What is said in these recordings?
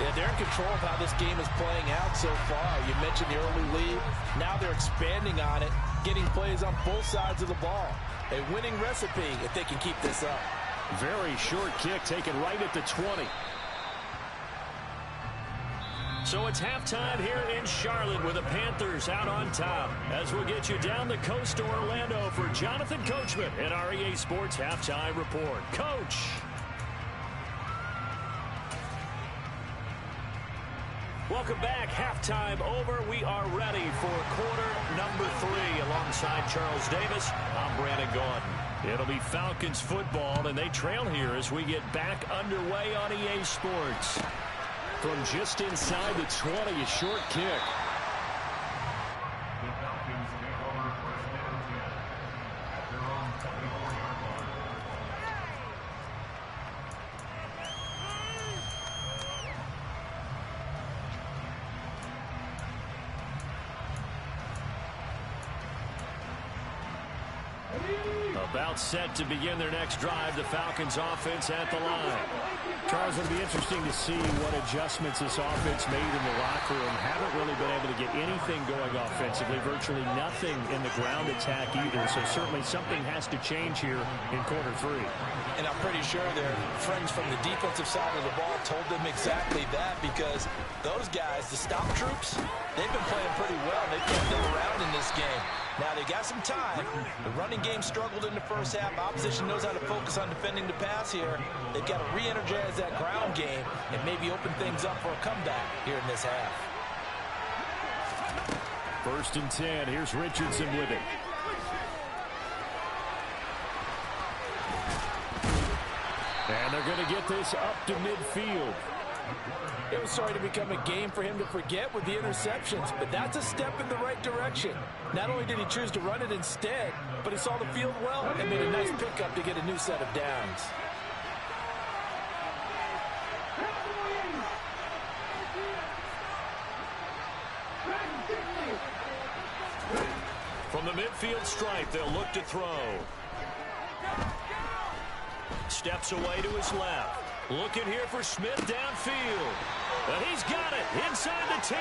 Yeah, they're in control of how this game is playing out so far. You mentioned the early lead. Now they're expanding on it, getting plays on both sides of the ball. A winning recipe if they can keep this up. Very short kick taken right at the 20. So it's halftime here in Charlotte with the Panthers out on top. As we'll get you down the coast to Orlando for Jonathan Coachman at our EA Sports Halftime Report. Coach. Welcome back. Halftime over. We are ready for quarter number 3. Alongside Charles Davis, I'm Brandon Gotw. It'll be Falcons football, and they trail here as we get back underway on EA Sports. From just inside the 20, a short kick. About set to begin their next drive, the Falcons offense at the line. Charles, it'll be interesting to see what adjustments this offense made in the locker room. Haven't really been able to get anything going offensively, virtually nothing in the ground attack either. So certainly something has to change here in quarter 3. And I'm pretty sure their friends from the defensive side of the ball told them exactly that, because those guys, the stop troops, they've been playing pretty well. They've kept them around in this game. Now, they got some time. The running game struggled in the first half. Opposition knows how to focus on defending the pass here. They've got to re-energize that ground game and maybe open things up for a comeback here in this half. 1st and 10. Here's Richardson with it. And they're going to get this up to midfield. It was starting to become a game for him to forget with the interceptions, but that's a step in the right direction. Not only did he choose to run it instead, but he saw the field well and made a nice pickup to get a new set of downs. From the midfield stripe, they'll look to throw. Steps away to his left. Looking here for Smith downfield. And he's got it inside the 10.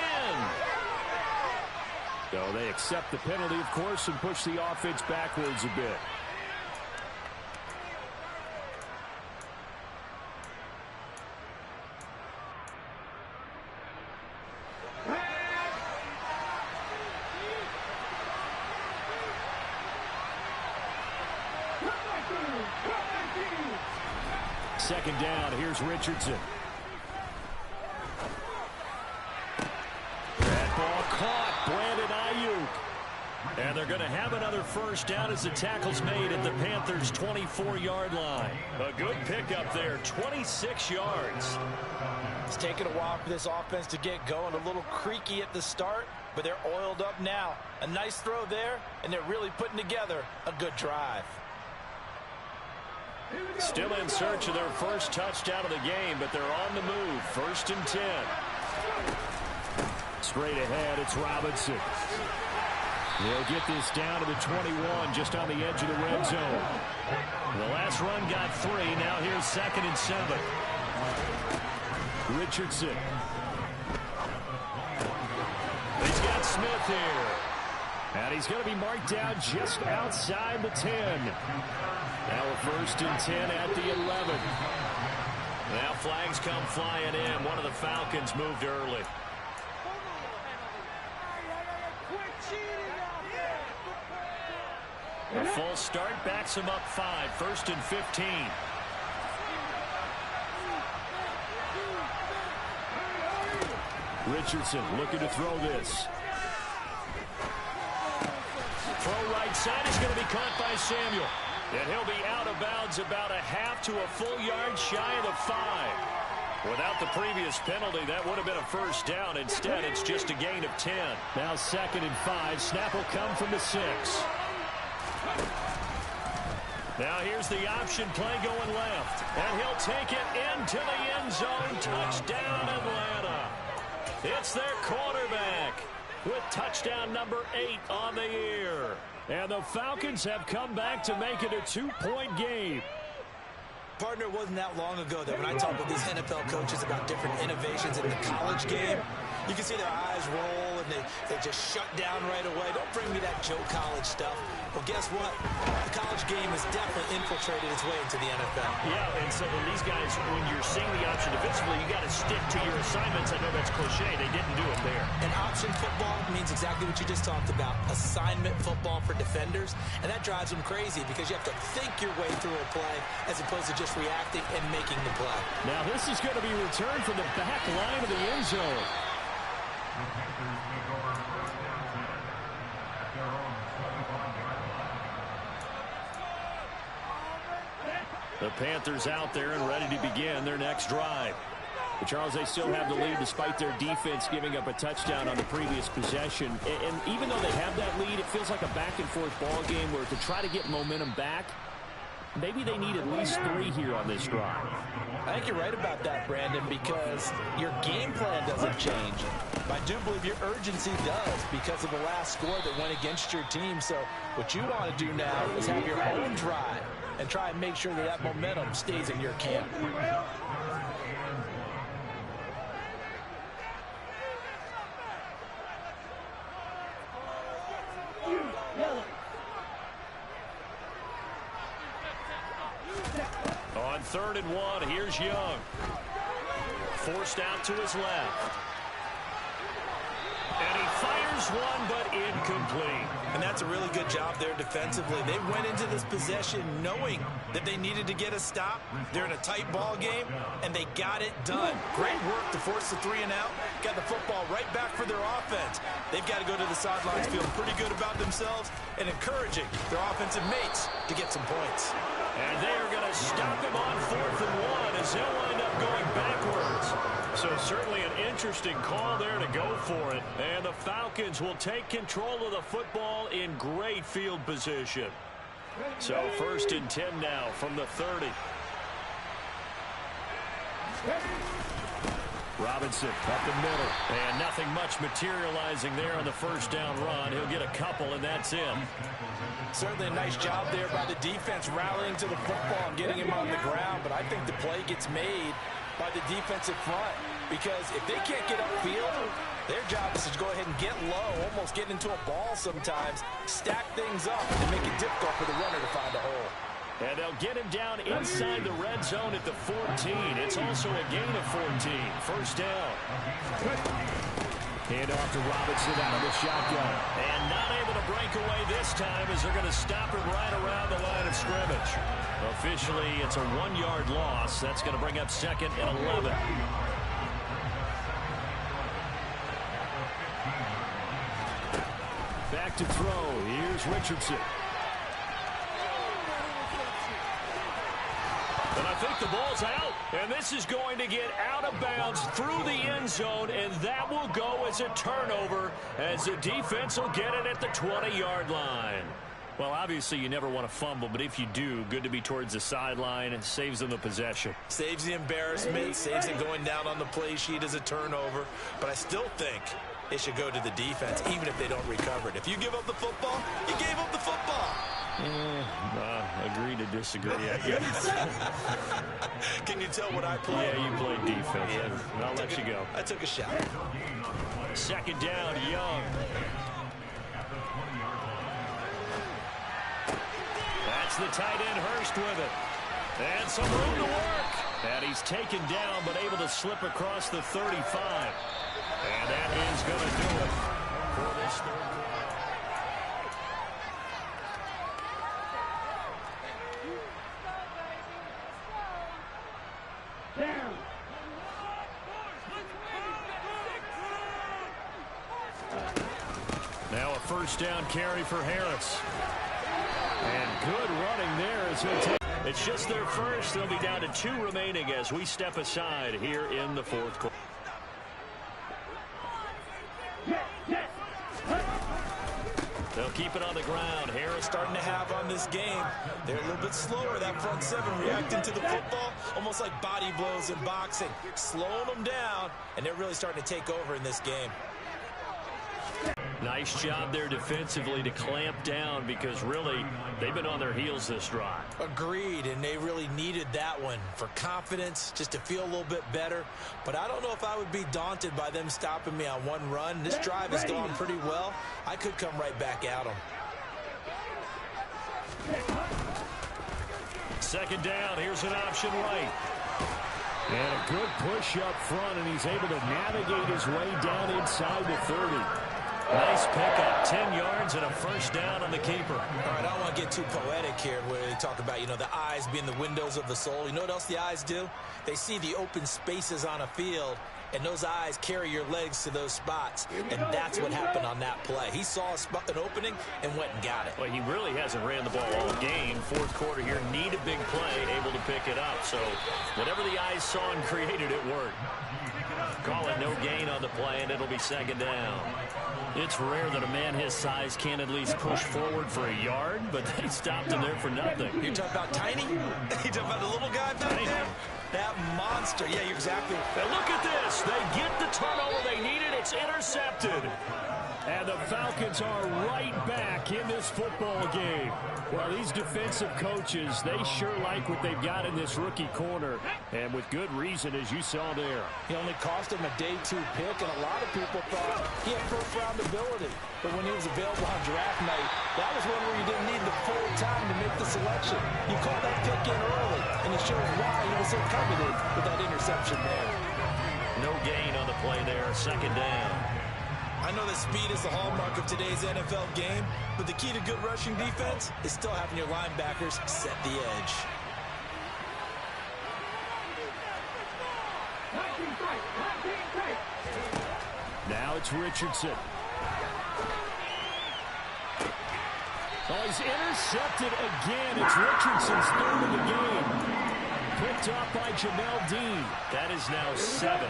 So they accept the penalty, of course, and push the offense backwards a bit. Second down, here's Richardson. That ball caught, Brandon Ayuk. And they're going to have another first down as the tackle's made at the Panthers' 24-yard line. A good pickup there, 26 yards. It's taken a while for this offense to get going. A little creaky at the start, but they're oiled up now. A nice throw there, and they're really putting together a good drive. Still in search of their first touchdown of the game, but they're on the move. 1st and 10. Straight ahead, it's Robinson. They'll get this down to the 21, just on the edge of the red zone. The last run got 3. Now here's 2nd and 7. Richardson. He's got Smith here. And he's going to be marked down just outside the 10. Now a 1st and 10 at the 11. Now flags come flying in. One of the Falcons moved early. A full start backs him up 5. 1st and 15. Richardson looking to throw this. Throw right side is going to be caught by Samuel. And he'll be out of bounds about a half to a full yard shy of the 5. Without the previous penalty, that would have been a first down. Instead, it's just a gain of 10. Now 2nd and 5. Snap will come from the 6. Now here's the option play going left. And he'll take it into the end zone. Touchdown, Atlanta. It's their quarterback with touchdown number 8 on the year. And the Falcons have come back to make it a 2-point game. Partner, it wasn't that long ago that when I talked with these NFL coaches about different innovations in the college game, you can see their eyes roll and they just shut down right away. Don't bring me that Joe College stuff. Well, guess what? The college game has definitely infiltrated its way into the NFL. Yeah, and so when these guys, when you're seeing the option defensively, you got to stick to your assignments. I know that's cliche. They didn't do it there. And option football means exactly what you just talked about, assignment football for defenders. And that drives them crazy because you have to think your way through a play as opposed to just reacting and making the play. Now this is going to be returned from the back line of the end zone. The Panthers out there and ready to begin their next drive. But Charles, they still have the lead despite their defense giving up a touchdown on the previous possession. And even though they have that lead, it feels like a back-and-forth ball game where to try to get momentum back, maybe they need at least 3 here on this drive. I think you're right about that, Brandon, because your game plan doesn't change. I do believe your urgency does because of the last score that went against your team. So what you want to do now is have your own drive and try and make sure that that momentum stays in your camp. On 3rd and 1, here's Young. Forced out to his left. And he fires one, but incomplete. And that's a really good job there defensively. They went into this possession knowing that they needed to get a stop. They're in a tight ball game, and they got it done. Great work to force the 3 and out. Got the football right back for their offense. They've got to go to the sidelines feeling pretty good about themselves and encouraging their offensive mates to get some points. And they are going to stop him on 4th and 1 as they'll wind up going backwards. So certainly an interesting call there to go for it. And the Falcons will take control of the football in great field position. So 1st and 10 now from the 30. Robinson up the middle. And nothing much materializing there on the first down run. He'll get a couple, and that's it. Certainly a nice job there by the defense rallying to the football and getting him on the ground. But I think the play gets made by the defensive front because if they can't get upfield, their job is to go ahead and get low, almost get into a ball sometimes, stack things up, and make it difficult for the runner to find a hole. And they'll get him down inside the red zone at the 14. It's also a gain of 14. First down. Hand off to Robinson out of the shotgun. And not able to break away this time as they're going to stop him right around the line of scrimmage. Officially, it's a 1-yard loss. That's going to bring up 2nd and 11. Back to throw. Here's Richardson. And I think the ball's out, and this is going to get out of bounds through the end zone, and that will go as a turnover as the defense will get it at the 20-yard line. Well, obviously you never want to fumble, but if you do, good to be towards the sideline and saves them the possession. Saves the embarrassment, saves it going down on the play sheet as a turnover, but I still think it should go to the defense, even if they don't recover it. If you give up the football, you gave up the football. Agree to disagree, I guess. Can you tell what I played? Yeah, you played defense. Yeah. I'll let you go. I took a shot. 2nd down, Young. That's the tight end, Hurst, with it. And some room to work. And he's taken down, but able to slip across the 35. And that is going to do it for this 3rd quarter. Now a first down carry for Harris. And good running there as he'll take. It's just their first. They'll be down to 2 remaining as we step aside here in the 4th quarter. They'll keep it on the ground. Harris Starting to have on this game. They're a little bit slower, that front 7, reacting to the football, almost like body blows in boxing, slowing them down, and they're really starting to take over in this game. Nice job there defensively to clamp down because really they've been on their heels this drive. Agreed, and they really needed that one for confidence, just to feel a little bit better. But I don't know if I would be daunted by them stopping me on one run. This drive has gone pretty well. I could come right back at them. Second down, here's an option right. And a good push up front, and he's able to navigate his way down inside the 30. Nice pickup, 10 yards and a first down on the keeper. All right, I don't want to get too poetic here where they talk about, the eyes being the windows of the soul. You know what else the eyes do? They see the open spaces on a field, and those eyes carry your legs to those spots, and that's what happened on that play. He saw an opening and went and got it. Well, he really hasn't ran the ball all game. Fourth quarter here, need a big play, able to pick it up. So whatever the eyes saw and created, it worked. Call it no gain on the play, and it'll be second down. It's rare that a man his size can at least push forward for a yard, but they stopped him there for nothing. You're talking about Tiny? You're talking about the little guy back there? That monster. Yeah, you're exactly. Now look at this. They get the turnover they needed. It's intercepted. And the Falcons are right back in this football game. Well, these defensive coaches, they sure like what they've got in this rookie corner. And with good reason, as you saw there. He only cost him a day 2 pick, and a lot of people thought he had first-round ability. But when he was available on draft night, that was one where you didn't need the full time to make the selection. You called that pick in early, and it shows why he was so coveted with that interception there. No gain on the play there, second down. I know that speed is the hallmark of today's NFL game, but the key to good rushing defense is still having your linebackers set the edge. Now it's Richardson. Oh, he's intercepted again. It's Richardson's third of the game. Picked up by Jamel Dean. That is now 7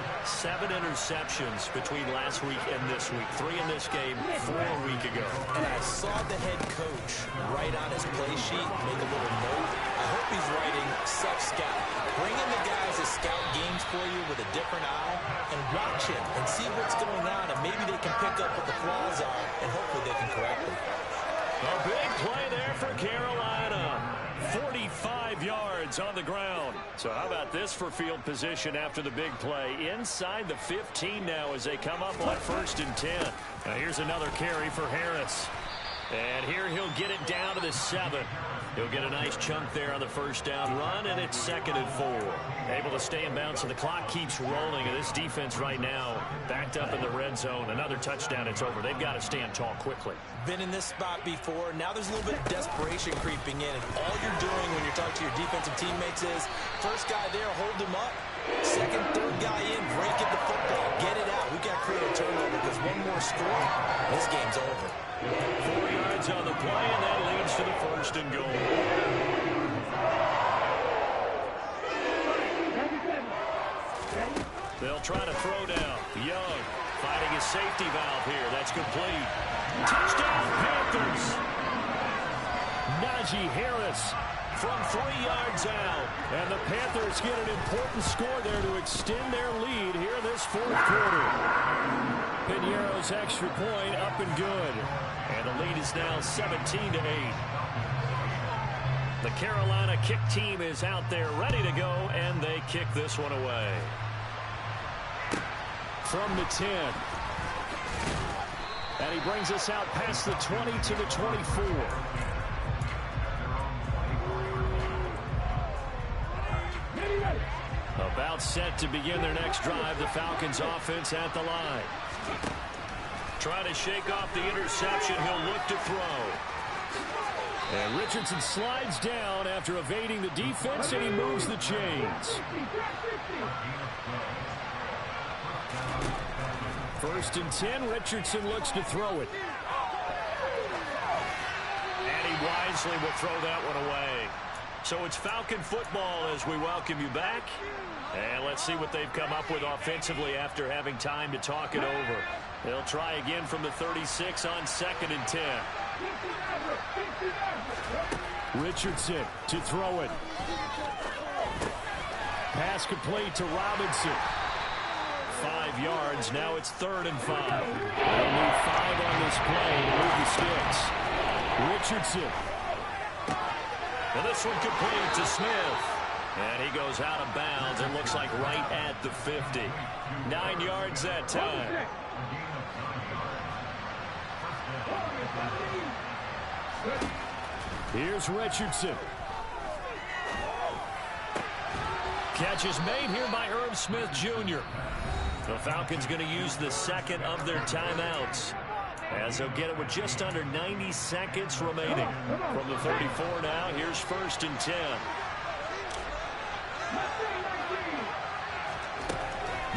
interceptions between last week and this week. 3 in this game, 4 a week ago. And I saw the head coach write on his play sheet, make a little note. I hope he's writing self-scout. Bring in the guys that scout games for you with a different eye and watch him and see what's going on, and maybe they can pick up what the flaws are, and hopefully they can correct them. A big play there for Carolina. 45 yards on the ground. So how about this for field position after the big play? Inside the 15 now as they come up on 1st and 10. Now here's another carry for Harris. And here he'll get it down to the 7. He'll get a nice chunk there on the first down run, and it's 2nd and 4. Able to stay in bounds, so the clock keeps rolling. And this defense right now backed up in the red zone. Another touchdown, it's over. They've got to stand tall quickly. Been in this spot before. Now there's a little bit of desperation creeping in. And all you're doing when you're talking to your defensive teammates is, first guy there, hold him up. Second, third guy in, break it the football. Get it out. We got to create a turnover because one more score, this game's over. 4 yards on the play, and that leads to the 1st and goal. They'll try to throw down. Young fighting his safety valve here. That's complete. Touchdown, Panthers. Najee Harris from 3 yards out. And the Panthers get an important score there to extend their lead here in this 4th quarter. Piñeiro's extra point up and good. And the lead is now 17-8. The Carolina kick team is out there ready to go, and they kick this one away. From the 10. And he brings us out past the 20 to the 24. About set to begin their next drive. The Falcons offense at the line. Trying to shake off the interception. He'll look to throw. And Richardson slides down after evading the defense, and he moves the chains. 1st and 10. Richardson looks to throw it. And he wisely will throw that one away. So it's Falcon football as we welcome you back. And let's see what they've come up with offensively after having time to talk it over. They'll try again from the 36 on 2nd and 10. Richardson to throw it. Pass complete to Robinson. 5 yards. Now it's 3rd and 5. They'll need 5 on this play to move the sticks. Richardson. And this one complete to Smith. And he goes out of bounds. It looks like right at the 50. 9 yards that time. Here's Richardson. Catch is made here by Irv Smith Jr. The Falcons going to use the second of their timeouts, as they'll get it with just under 90 seconds remaining. From the 34 now, here's 1st and 10.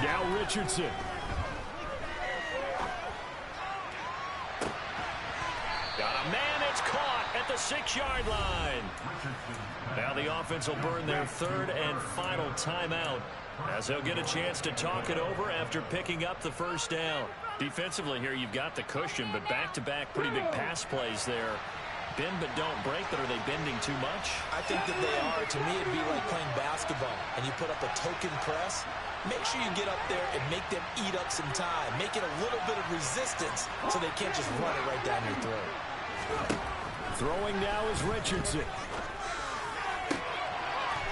Now Richardson. Got a man, it's caught at the 6-yard line. Now the offense will burn their 3rd and final timeout, as they'll get a chance to talk it over after picking up the 1st down. Defensively here, you've got the cushion, but back-to-back pretty big pass plays there. Bend but don't break, but are they bending too much? I think that they are. To me, it'd be like playing basketball, and you put up a token press. Make sure you get up there and make them eat up some time. Make it a little bit of resistance so they can't just run it right down your throat. Throwing now is Richardson.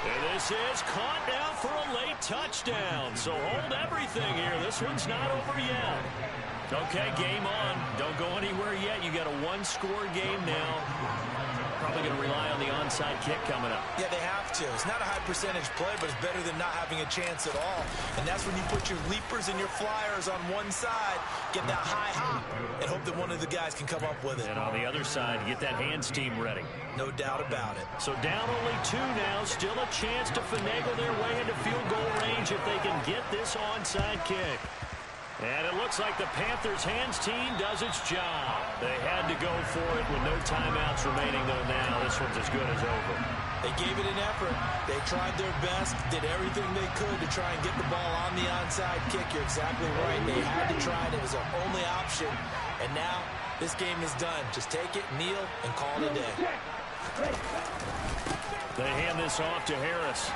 And this is caught now for a late touchdown. So hold everything here. This one's not over yet. Okay, game on. Don't go anywhere yet. You got a 1-score game now. Probably going to rely on the onside kick coming up. Yeah, they have to. It's not a high percentage play, but it's better than not having a chance at all. And that's when you put your leapers and your flyers on one side, get that high hop, and hope that one of the guys can come up with it. And on the other side, get that hands team ready. No doubt about it. So down only 2 now. Still a chance to finagle their way into field goal range if they can get this onside kick. And it looks like the Panthers' hands team does its job. They had to go for it with no timeouts remaining, though now this one's as good as over. They gave it an effort. They tried their best, did everything they could to try and get the ball on the onside kick. You're exactly right. They had to try it. It was their only option. And now this game is done. Just take it, kneel, and call it a day. They hand this off to Harris.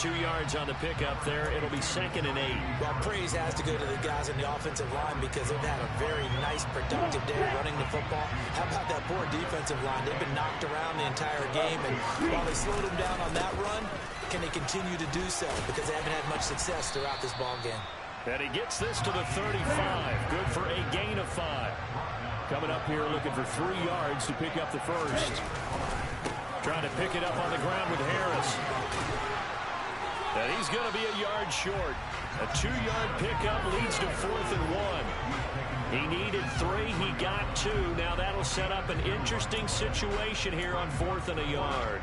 2 yards on the pickup there. It'll be 2nd and 8. Well, praise has to go to the guys on the offensive line because they've had a very nice, productive day running the football. How about that poor defensive line? They've been knocked around the entire game, and while they slowed them down on that run, can they continue to do so? Because they haven't had much success throughout this ball game. And he gets this to the 35. Good for a gain of 5. Coming up here looking for 3 yards to pick up the first. Trying to pick it up on the ground with Harris. And he's going to be a yard short. A 2-yard pickup leads to 4th and 1. He needed 3. He got 2. Now that'll set up an interesting situation here on 4th and a yard.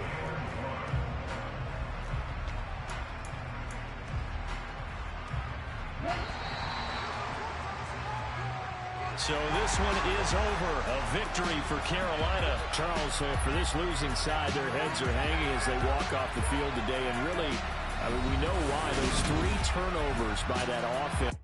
So this one is over. A victory for Carolina. Charles, for this losing side, their heads are hanging as they walk off the field today. And really, I mean, we know why. Those 3 turnovers by that offense.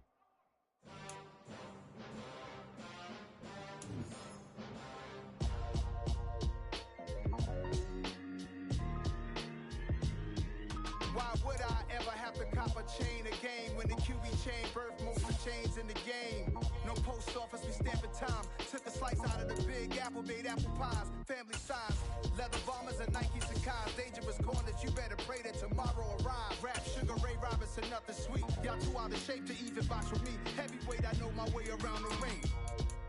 Why would I ever have to cop a chain a game when the QB chain birthed most of the chains in the game? No post office, we stamping time. Took a slice out of the big apple, made apple pies, family size. Leather bombers and Nike Sacai's, dangerous corners, you better pray that tomorrow arrive. Rap Sugar Ray Robinson, nothing sweet. Y'all too out of shape to even box with me. Heavyweight, I know my way around the ring.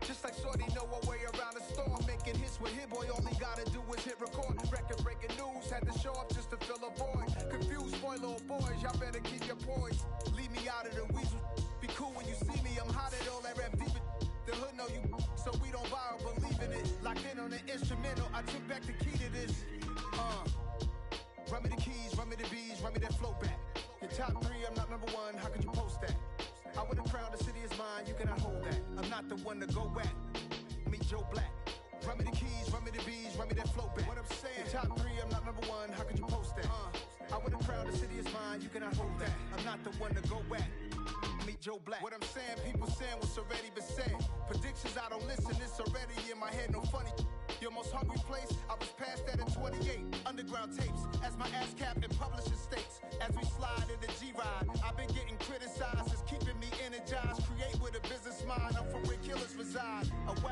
Just like Shorty know her way around the storm. Making hits with Hit Boy, all he gotta do is hit record. Record breaking news, had to show up just to fill a void. Confused boy, little boys, y'all better keep your poise. Leave me out of the weasel. Be cool when you see me, I'm hot at all that rap deep. The hood know you, so we don't borrow, believe in it. Locked in on the instrumental, I took back the key to this. Run me the keys, run me the bees, run me that flow back. Your top 3, I'm not number 1, how could you post that? I would have crowned the city is mine, you cannot hold that. I'm not the one to go back. Meet Joe Black. Run me the keys, run me the bees, run me that flow back. What I'm saying, your top 3, I'm not number 1, how could you post that? I would have crowned the city is mine, you cannot hold that. I'm not the one to go back. Meet Joe Black. What I'm saying, people saying what's already been said. Predictions, I don't listen, it's already in my head, no funny. Your most hungry place, I was past that in 28. Underground tapes, as my ass cap in publishing states. As we slide in the G-Ride, I've been getting criticized. It's keeping me energized. Create with a business mind. I'm from where killers reside. A wild